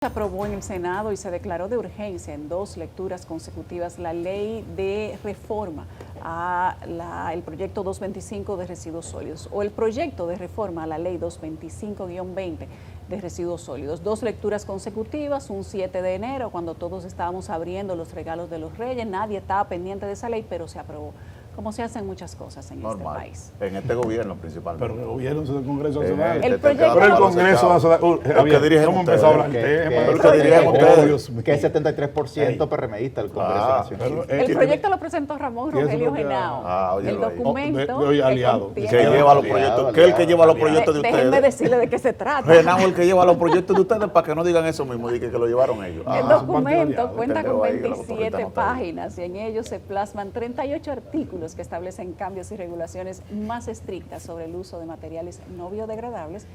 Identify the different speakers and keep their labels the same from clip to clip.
Speaker 1: Se aprobó en el Senado y se declaró de urgencia en 2 lecturas consecutivas la ley de reforma el proyecto 225 de residuos sólidos o el proyecto de reforma a la ley 225-20 de residuos sólidos. 2 lecturas consecutivas, un 7 de enero, cuando todos estábamos abriendo los regalos de los Reyes, nadie estaba pendiente de esa ley, pero se aprobó. Como se hacen muchas cosas en este país.
Speaker 2: En este gobierno principalmente.
Speaker 3: Pero el gobierno es el Congreso Nacional.
Speaker 1: El proyecto
Speaker 3: pero el Congreso Nacional.
Speaker 2: ¿Cómo
Speaker 3: empezó a hablar?
Speaker 4: Que es 73% PRMista el Congreso Nacional.
Speaker 1: El proyecto lo presentó Ramón Rogelio Genao. El documento
Speaker 3: que
Speaker 2: lleva los proyectos, que es el que lleva los proyectos de ustedes.
Speaker 1: Déjenme decirle de qué se trata.
Speaker 2: Genao es el que lleva los proyectos de ustedes para que no digan eso mismo, que lo llevaron ellos.
Speaker 1: El documento cuenta con 27 páginas y en ellos se plasman 38 artículos que establecen cambios y regulaciones más estrictas sobre el uso de materiales no biodegradables,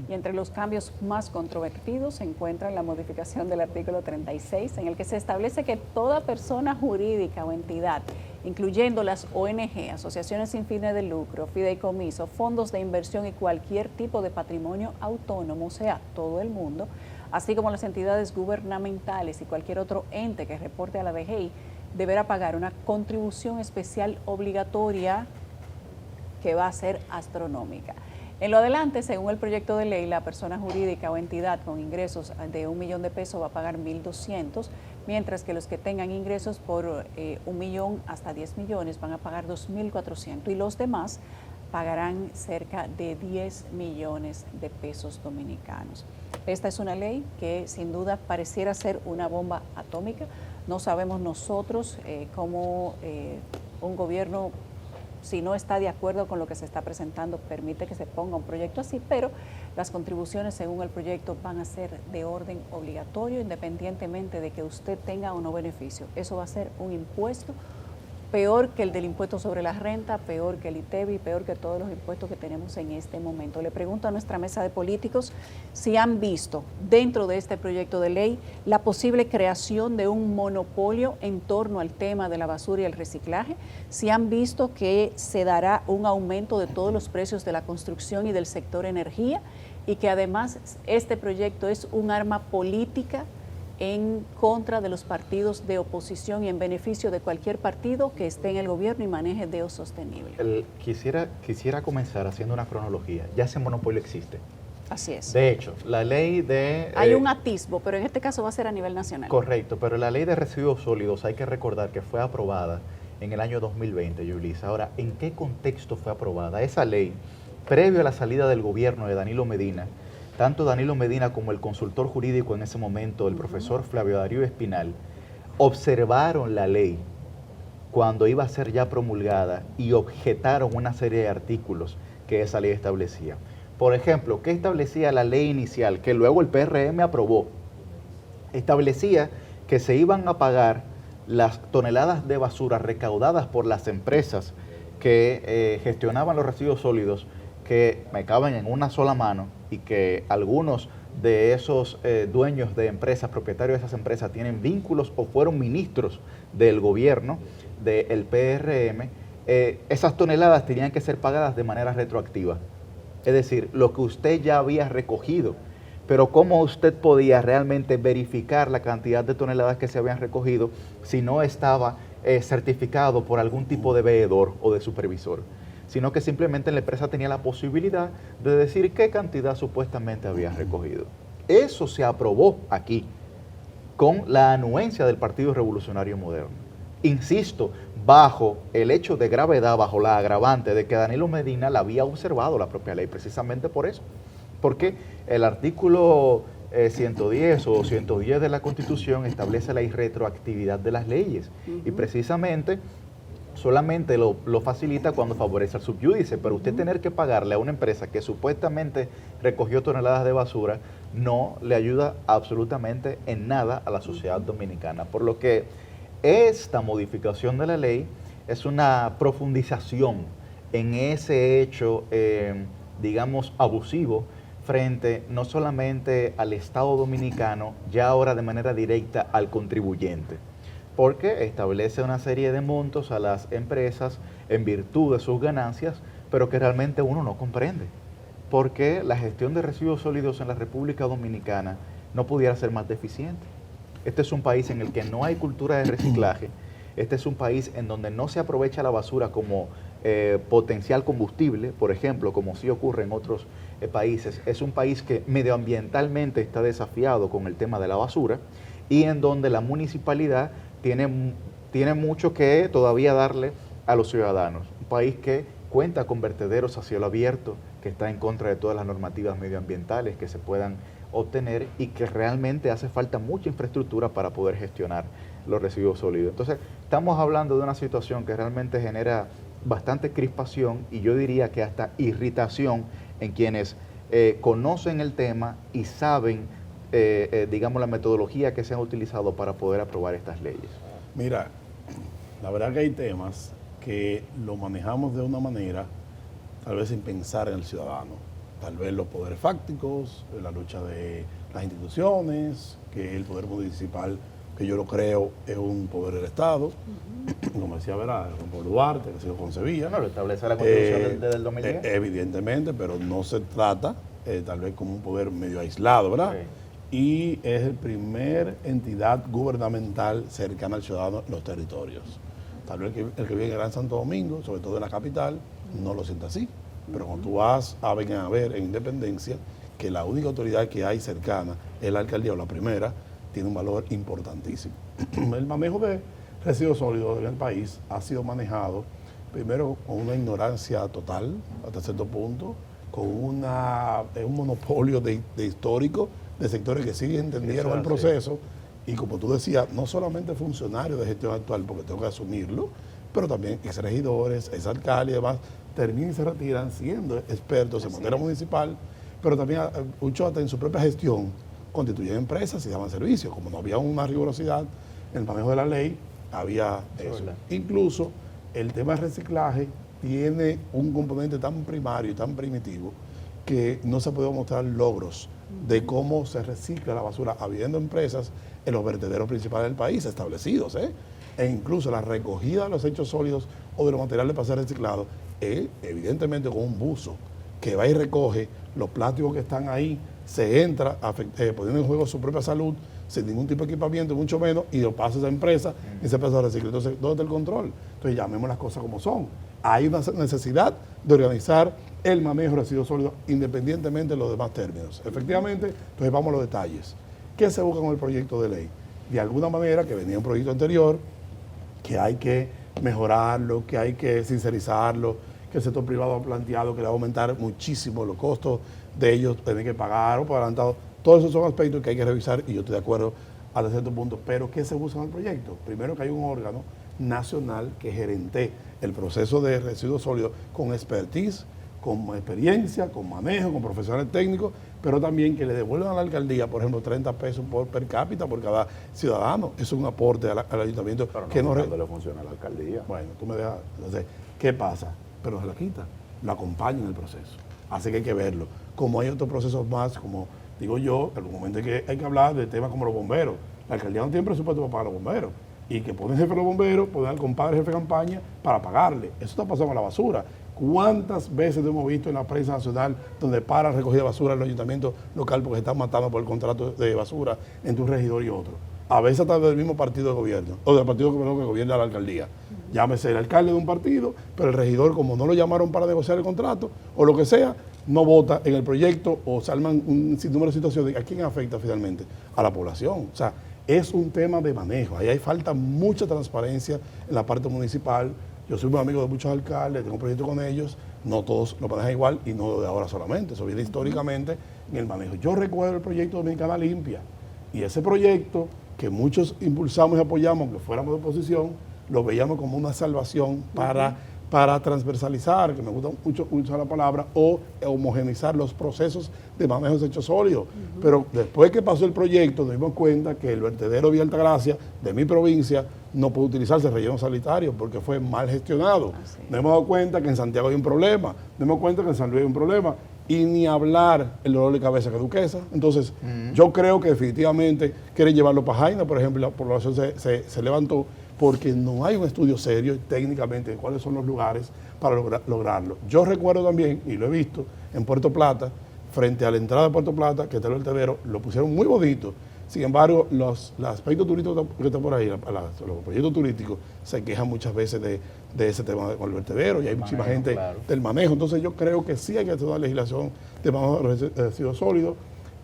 Speaker 1: y entre los cambios más controvertidos se encuentra la modificación del artículo 36, en el que se establece que toda persona jurídica o entidad, incluyendo las ONG, asociaciones sin fines de lucro, fideicomisos, fondos de inversión y cualquier tipo de patrimonio autónomo, o sea, todo el mundo, así como las entidades gubernamentales y cualquier otro ente que reporte a la DGI, deberá pagar una contribución especial obligatoria que va a ser astronómica. En lo adelante, según el proyecto de ley, la persona jurídica o entidad con ingresos de $1 millón de pesos va a pagar 1.200, mientras que los que tengan ingresos por 1 millón hasta 10 millones van a pagar 2.400 y los demás pagarán cerca de 10 millones de pesos dominicanos. Esta es una ley que sin duda pareciera ser una bomba atómica. No sabemos nosotros cómo un gobierno, si no está de acuerdo con lo que se está presentando, permite que se ponga un proyecto así, pero las contribuciones según el proyecto van a ser de orden obligatorio, independientemente de que usted tenga o no beneficio. Eso va a ser un impuesto peor que el del impuesto sobre la renta, peor que el ITEVI, peor que todos los impuestos que tenemos en este momento. Le pregunto a nuestra mesa de políticos si han visto dentro de este proyecto de ley la posible creación de un monopolio en torno al tema de la basura y el reciclaje, si han visto que se dará un aumento de todos los precios de la construcción y del sector energía, y que además este proyecto es un arma política en contra de los partidos de oposición y en beneficio de cualquier partido que esté en el gobierno y maneje DEO sostenible.
Speaker 4: Quisiera comenzar haciendo una cronología. Ya ese monopolio existe.
Speaker 1: Así es.
Speaker 4: De hecho, la ley de...
Speaker 1: Hay un atisbo, pero en este caso va a ser a nivel nacional.
Speaker 4: Correcto, pero la ley de residuos sólidos hay que recordar que fue aprobada en el año 2020, Yulisa. Ahora, ¿en qué contexto fue aprobada? Esa ley, previo a la salida del gobierno de Danilo Medina, tanto Danilo Medina como el consultor jurídico en ese momento, el profesor Flavio Darío Espinal, observaron la ley cuando iba a ser ya promulgada y objetaron una serie de artículos que esa ley establecía. Por ejemplo, ¿qué establecía la ley inicial que luego el PRM aprobó? Establecía que se iban a pagar las toneladas de basura recaudadas por las empresas que gestionaban los residuos sólidos, que me caben en una sola mano, y que algunos de esos dueños de empresas, propietarios de esas empresas, tienen vínculos o fueron ministros del gobierno, del PRM, esas toneladas tenían que ser pagadas de manera retroactiva. Es decir, lo que usted ya había recogido. Pero ¿cómo usted podía realmente verificar la cantidad de toneladas que se habían recogido si no estaba certificado por algún tipo de veedor o de supervisor? Sino que simplemente la empresa tenía la posibilidad de decir qué cantidad supuestamente había recogido. Eso se aprobó aquí, con la anuencia del Partido Revolucionario Moderno. Insisto, bajo el hecho de gravedad, bajo la agravante de que Danilo Medina la había observado la propia ley, precisamente por eso. Porque el artículo 110 o 110 de la Constitución establece la irretroactividad de las leyes. Y precisamente solamente lo facilita cuando favorece al subyúdice, pero usted tener que pagarle a una empresa que supuestamente recogió toneladas de basura no le ayuda absolutamente en nada a la sociedad dominicana. Por lo que esta modificación de la ley es una profundización en ese hecho, digamos, abusivo frente no solamente al Estado dominicano, ya ahora de manera directa al contribuyente, porque establece una serie de montos a las empresas en virtud de sus ganancias, pero que realmente uno no comprende, porque la gestión de residuos sólidos en la República Dominicana no pudiera ser más deficiente. Este es un país en el que no hay cultura de reciclaje. Este es un país en donde no se aprovecha la basura como potencial combustible, por ejemplo, como sí ocurre en otros países. Es un país que medioambientalmente está desafiado con el tema de la basura y en donde la municipalidad tiene mucho que todavía darle a los ciudadanos. Un país que cuenta con vertederos a cielo abierto, que está en contra de todas las normativas medioambientales que se puedan obtener y que realmente hace falta mucha infraestructura para poder gestionar los residuos sólidos. Entonces, estamos hablando de una situación que realmente genera bastante crispación y yo diría que hasta irritación en quienes conocen el tema y saben, digamos, la metodología que se han utilizado para poder aprobar estas leyes.
Speaker 3: Mira, la verdad que hay temas que lo manejamos de una manera, tal vez sin pensar en el ciudadano. Tal vez los poderes fácticos, la lucha de las instituciones, que el poder municipal, que yo lo creo, es un poder del Estado, como decía Juan Duarte, que así lo concebía.
Speaker 4: No, lo establece la Constitución del 2010.
Speaker 3: Evidentemente, pero no se trata tal vez como un poder medio aislado, ¿verdad? Sí. Y es el primer entidad gubernamental cercana al ciudadano en los territorios. Tal vez el que vive en Gran Santo Domingo, sobre todo en la capital, no lo siente así. Pero cuando tú vas a ver en Independencia, que la única autoridad que hay cercana es la alcaldía o la primera, tiene un valor importantísimo. El manejo de residuos sólidos en el país ha sido manejado primero con una ignorancia total, hasta cierto punto, con un monopolio de histórico, de sectores que sí entendieron el proceso, y como tú decías, no solamente funcionarios de gestión actual, porque tengo que asumirlo, pero también exregidores, exalcaldes y demás, terminan y se retiran siendo expertos en materia municipal, pero también muchos hasta en su propia gestión constituyen empresas y daban servicios. Como no había una rigurosidad en el manejo de la ley, había eso. Incluso el tema del reciclaje tiene un componente tan primario y tan primitivo que no se puede mostrar logros de cómo se recicla la basura, habiendo empresas en los vertederos principales del país establecidos, e incluso la recogida de los desechos sólidos o de los materiales para ser reciclados, evidentemente con un buzo que va y recoge los plásticos que están ahí, se entra poniendo en juego su propia salud sin ningún tipo de equipamiento, mucho menos, y lo pasa a esa empresa y esa empresa recicla. Entonces, ¿dónde está el control? Entonces, llamemos las cosas como son. Hay una necesidad de organizar el manejo de residuos sólidos independientemente de los demás términos. Efectivamente, entonces vamos a los detalles. ¿Qué se busca con el proyecto de ley? De alguna manera, que venía un proyecto anterior, que hay que mejorarlo, que hay que sincerizarlo, que el sector privado ha planteado que le va a aumentar muchísimo los costos de ellos, tienen que pagar o por adelantado. Todos esos son aspectos que hay que revisar y yo estoy de acuerdo hasta cierto punto. Pero ¿qué se busca en el proyecto? Primero, que hay un órgano nacional que gerente el proceso de residuos sólidos con expertise, con experiencia, con manejo, con profesionales técnicos, pero también que le devuelvan a la alcaldía, por ejemplo, 30 pesos por per cápita por cada ciudadano. Eso es un aporte al ayuntamiento.
Speaker 2: Pero no,
Speaker 3: que no
Speaker 2: le funciona a la alcaldía.
Speaker 3: Bueno, tú me dejas. Entonces, ¿qué pasa? Pero se la quita, lo acompaña en el proceso. Así que hay que verlo. Como hay otros procesos más, como digo yo, en algún momento hay que hablar de temas como los bomberos. La alcaldía no tiene presupuesto para pagar a los bomberos. Y que pone el jefe de los bomberos, poner al compadre jefe de campaña para pagarle. Eso está pasando con la basura. ¿Cuántas veces hemos visto en la prensa nacional donde para recogida de basura en el ayuntamiento local porque están matando por el contrato de basura entre un regidor y otro? A veces hasta del mismo partido de gobierno, o del partido que gobierna la alcaldía. Llámese el alcalde de un partido, pero el regidor, como no lo llamaron para negociar el contrato, o lo que sea, no vota en el proyecto o se arman un sinnúmero de situaciones. ¿A quién afecta finalmente? A la población. O sea, es un tema de manejo. Ahí hay falta mucha transparencia en la parte municipal. Yo soy muy amigo de muchos alcaldes, tengo proyectos con ellos, no todos lo manejan igual y no de ahora solamente, eso viene históricamente en el manejo. Yo recuerdo el proyecto Dominicana Limpia y ese proyecto que muchos impulsamos y apoyamos, aunque fuéramos de oposición, lo veíamos como una salvación para transversalizar, que me gusta mucho usar la palabra, o homogenizar los procesos de manejo de desechos sólidos. Pero después que pasó el proyecto, nos dimos cuenta que el vertedero Villa Altagracia, de mi provincia, no puede utilizarse relleno sanitario porque fue mal gestionado. Nos hemos dado cuenta que en Santiago hay un problema, nos hemos dado cuenta que en San Luis hay un problema, y ni hablar el dolor de cabeza que Duquesa. Entonces, yo creo que definitivamente quieren llevarlo para Jaina, por ejemplo, la población se levantó, porque no hay un estudio serio técnicamente de cuáles son los lugares para lograrlo. Yo recuerdo también, y lo he visto, en Puerto Plata, frente a la entrada de Puerto Plata, que está el vertedero, lo pusieron muy bonito. Sin embargo, los aspectos turísticos que están por ahí, los proyectos turísticos, se quejan muchas veces de ese tema con el vertedero y hay muchísima gente del manejo. Entonces yo creo que sí hay que hacer una legislación de manejo de residuos sólidos.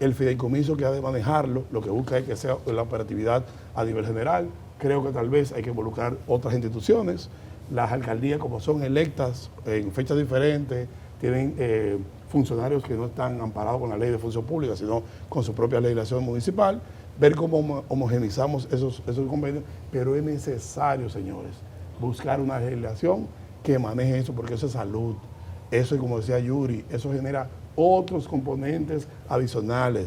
Speaker 3: El fideicomiso que ha de manejarlo, lo que busca es que sea la operatividad a nivel general. Creo que tal vez hay que involucrar otras instituciones. Las alcaldías, como son electas en fechas diferentes, tienen funcionarios que no están amparados con la ley de función pública, sino con su propia legislación municipal, ver cómo homogenizamos esos convenios, pero es necesario, señores, buscar una legislación que maneje eso, porque eso es salud, eso es, como decía Yuri, eso genera otros componentes adicionales.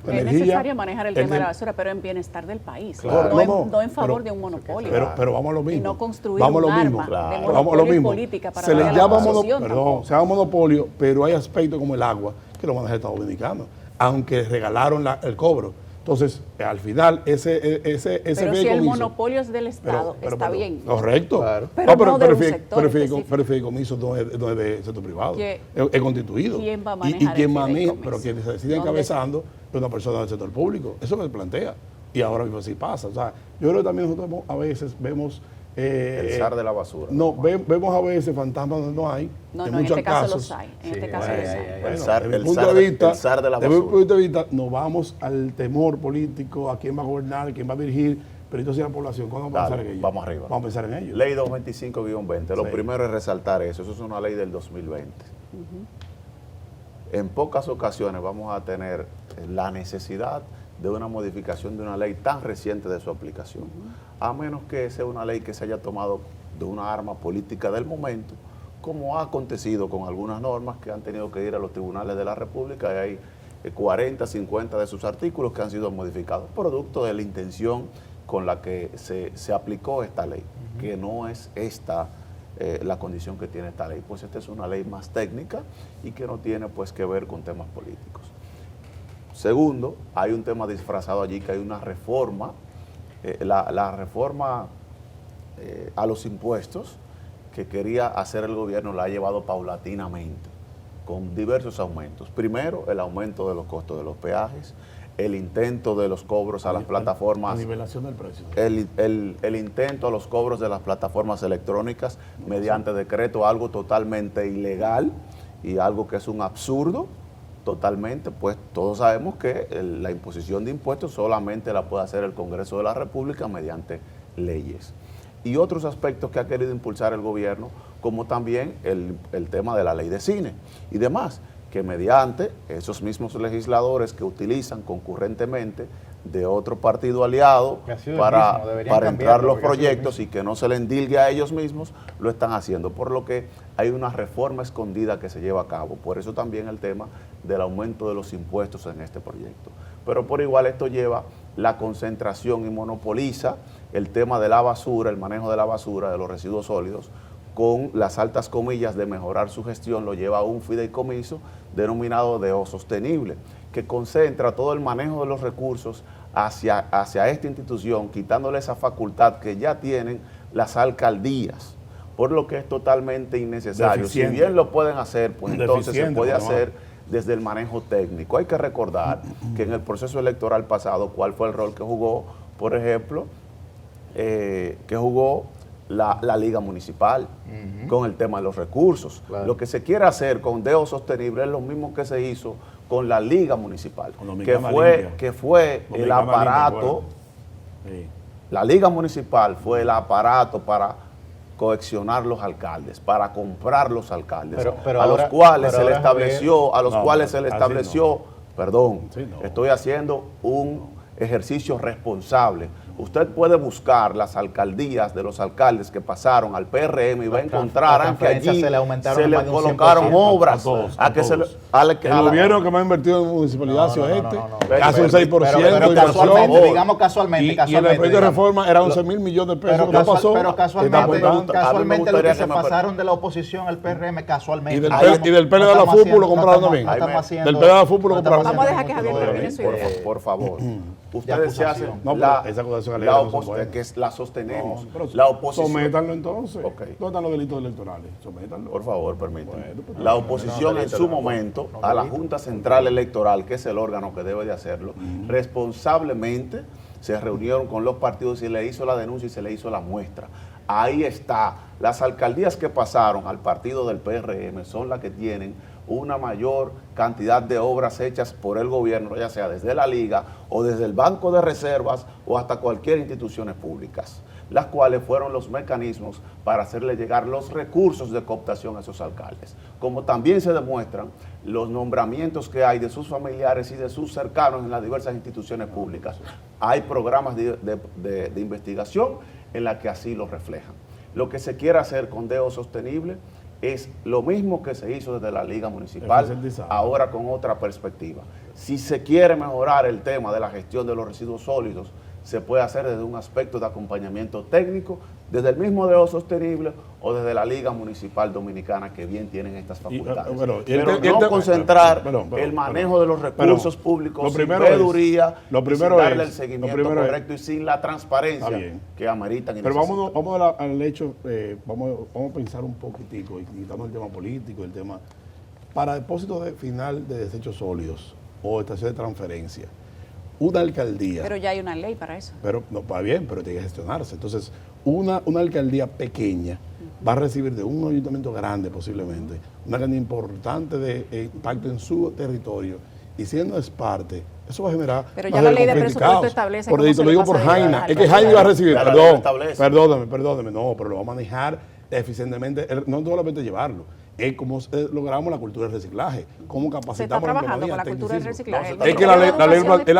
Speaker 1: Es necesario manejar el tema de la basura, pero en bienestar del país,
Speaker 3: claro.
Speaker 1: no en favor de un monopolio.
Speaker 3: Pero vamos a lo mismo.
Speaker 1: Y no construir un arma de monopolio y política para
Speaker 3: se le llama
Speaker 1: se llama
Speaker 3: monopolio, pero hay aspectos como el agua que lo maneja el Estado Dominicano, aunque regalaron el cobro. Entonces, al final, ese
Speaker 1: pero si el monopolio es del Estado, está bien.
Speaker 3: Correcto.
Speaker 1: Claro. Pero
Speaker 3: el fideicomiso no es de sector privado. Es constituido.
Speaker 1: ¿Quién va a manejar
Speaker 3: pero quien se decide encabezando es una persona del sector público. Eso es lo que se plantea. Y ahora mismo sí pasa. O sea, yo creo que también nosotros a veces vemos...
Speaker 2: el zar de la basura.
Speaker 3: No, vemos a veces fantasmas donde no hay.
Speaker 1: No, en este caso los hay. En este caso los hay.
Speaker 3: Desde mi punto de vista, nos vamos al temor político, a quién va a gobernar, a quién va a dirigir, pero entonces la población, ¿cuándo vamos a pensar en ello?
Speaker 2: Vamos arriba.
Speaker 3: Vamos a pensar en ello.
Speaker 2: Ley 225-20. Lo primero es resaltar eso. Eso es una ley del 2020. En pocas ocasiones vamos a tener la necesidad de una modificación de una ley tan reciente de su aplicación, a menos que sea una ley que se haya tomado de una arma política del momento, como ha acontecido con algunas normas que han tenido que ir a los tribunales de la República, y hay 40, 50 de sus artículos que han sido modificados, producto de la intención con la que se aplicó esta ley, que no es esta la condición que tiene esta ley, pues esta es una ley más técnica y que no tiene pues que ver con temas políticos. Segundo, hay un tema disfrazado allí, que hay una reforma, la reforma a los impuestos que quería hacer el gobierno la ha llevado paulatinamente, con diversos aumentos. Primero, el aumento de los costos de los peajes, el intento de los cobros a las plataformas.
Speaker 3: La nivelación del precio.
Speaker 2: El intento a los cobros de las plataformas electrónicas mediante decreto, algo totalmente ilegal y algo que es un absurdo. Totalmente, pues todos sabemos que la imposición de impuestos solamente la puede hacer el Congreso de la República mediante leyes. Y otros aspectos que ha querido impulsar el gobierno, como también el tema de la ley de cine y demás, que mediante esos mismos legisladores que utilizan concurrentemente de otro partido aliado para entrar los proyectos y que no se le endilgue a ellos mismos, lo están haciendo, por lo que hay una reforma escondida que se lleva a cabo. Por eso también el tema del aumento de los impuestos en este proyecto. Pero por igual esto lleva la concentración y monopoliza el tema de la basura, el manejo de la basura, de los residuos sólidos, con las altas comillas de mejorar su gestión, lo lleva a un fideicomiso denominado DO Sostenible, que concentra todo el manejo de los recursos hacia esta institución, quitándole esa facultad que ya tienen las alcaldías, por lo que es totalmente innecesario. Si bien lo pueden hacer, pues entonces se puede hacer desde el manejo técnico. Hay que recordar que en el proceso electoral pasado, ¿cuál fue el rol que jugó, por ejemplo, la Liga Municipal con el tema de los recursos? Claro. Lo que se quiere hacer con DO Sostenible es lo mismo que se hizo con la Liga Municipal, que fue el aparato, la Liga Municipal fue el aparato para coaccionar los alcaldes, para comprar los alcaldes, a los cuales se le estableció, estoy haciendo un ejercicio responsable. Usted puede buscar las alcaldías de los alcaldes que pasaron al PRM y va a encontrar que allí se le colocaron obras.
Speaker 3: El gobierno que más ha invertido en municipalidad ha sido casi un 6%.
Speaker 4: Digamos casualmente.
Speaker 3: Y el proyecto de reforma era 11 mil millones de pesos.
Speaker 4: Pero casualmente lo que se pasaron de la oposición al PRM, casualmente.
Speaker 3: Y del PLD a la FUPU lo compraron también. Del PLD a la FUPU lo compraron.
Speaker 1: Vamos a dejar que Javier termine su idea.
Speaker 2: Por favor. Ustedes se hacen que la sostenemos. La oposición.
Speaker 3: Sométanlo entonces. ¿Dónde están los delitos electorales? Sométanlo.
Speaker 2: Por favor, permítanme. La oposición en su momento esto a la Junta Central Electoral, que es el órgano que debe de hacerlo, responsablemente se reunieron con los partidos y se le hizo la denuncia y se le hizo la muestra. Ahí está. Las alcaldías que pasaron al partido del PRM son las que tienen una mayor cantidad de obras hechas por el gobierno, ya sea desde la Liga o desde el Banco de Reservas o hasta cualquier instituciones públicas, las cuales fueron los mecanismos para hacerle llegar los recursos de cooptación a esos alcaldes. Como también se demuestran los nombramientos que hay de sus familiares y de sus cercanos en las diversas instituciones públicas. Hay programas de investigación en las que así lo reflejan. Lo que se quiere hacer con DEO Sostenible es lo mismo que se hizo desde la Liga Municipal, ahora con otra perspectiva. Si se quiere mejorar el tema de la gestión de los residuos sólidos, se puede hacer desde un aspecto de acompañamiento técnico, desde el mismo DEO Sostenible o desde la Liga Municipal Dominicana, que bien tienen estas facultades. Pero no concentrar el manejo de los recursos públicos sin veeduría, sin darle el seguimiento correcto y sin la transparencia que ameritan y necesitan.
Speaker 3: Pero vamos al hecho, vamos a pensar un poquitico, y quitamos el tema político, el tema para depósitos de final de desechos sólidos o estación de transferencia. Una alcaldía.
Speaker 1: Pero ya hay una ley para eso.
Speaker 3: Pero no, va bien, pero tiene que gestionarse. Entonces, una alcaldía pequeña va a recibir de un ayuntamiento grande posiblemente una cantidad importante de impacto en su territorio. Y siendo es parte, eso va a generar.
Speaker 1: Pero ya la ley de presupuesto establece.
Speaker 3: Por eso lo digo por Jaina. Es que Jaina va a recibir. Perdóname, no, pero lo va a manejar eficientemente. No solamente llevarlo. Es cómo logramos la cultura del reciclaje, cómo capacitamos.
Speaker 1: Se está trabajando con la cultura del reciclaje.
Speaker 3: Es que es la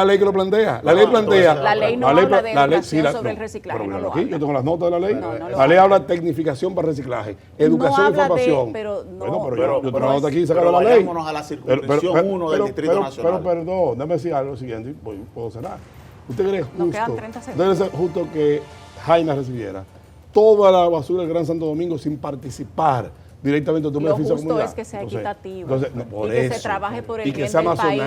Speaker 3: ley que lo plantea. La ley plantea.
Speaker 1: La ley no habla de educación sobre el reciclaje.
Speaker 3: Pero aquí yo tengo las notas de la ley. La ley habla de tecnificación para reciclaje, educación y formación.
Speaker 1: Pero
Speaker 3: yo tengo la nota aquí sacada de la ley.
Speaker 2: Vámonos a la circunscripción 1 del Distrito Nacional.
Speaker 3: Pero perdón, déjame decir algo siguiente, puedo cerrar. ¿Usted cree justo que Jaina recibiera toda la basura del Gran Santo Domingo sin participar directamente de un beneficio comunitario?
Speaker 1: Lo justo es que sea equitativo y que se trabaje por el bien
Speaker 3: del
Speaker 1: país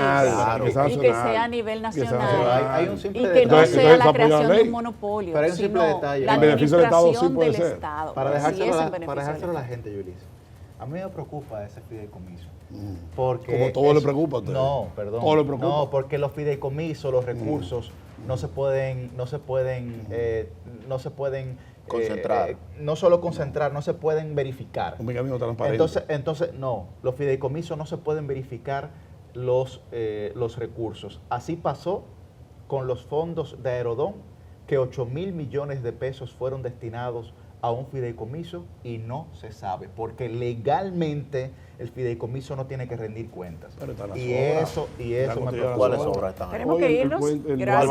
Speaker 1: y que sea a nivel nacional y que no sea la creación de un monopolio, sino la administración del Estado.
Speaker 4: Para dejárselo a la gente, Yulisa, a mí me preocupa ese fideicomiso. Porque
Speaker 3: como todo le preocupa a usted.
Speaker 4: No, perdón.
Speaker 3: Todo le preocupa.
Speaker 4: No, porque los fideicomisos, los recursos, no se pueden
Speaker 2: concentrar.
Speaker 4: No solo concentrar, no se pueden verificar.
Speaker 3: Un mecanismo transparente.
Speaker 4: Entonces, no, los fideicomisos no se pueden verificar los recursos. Así pasó con los fondos de Aerodón, que 8.000 millones de pesos fueron destinados a un fideicomiso y no se sabe, porque legalmente el fideicomiso no tiene que rendir cuentas. Y eso me preocupa.
Speaker 2: ¿Cuáles obras están ahí?
Speaker 1: Tenemos que irnos.
Speaker 2: Gracias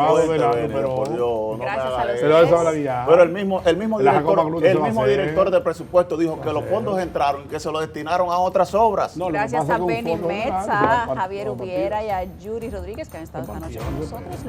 Speaker 1: a los
Speaker 2: Pero el mismo director de presupuesto dijo que los fondos entraron y que se lo destinaron a otras obras.
Speaker 1: Gracias a Benny Metz, a Javier Ubiera y a Yuri Rodríguez, que han estado esta noche con nosotros.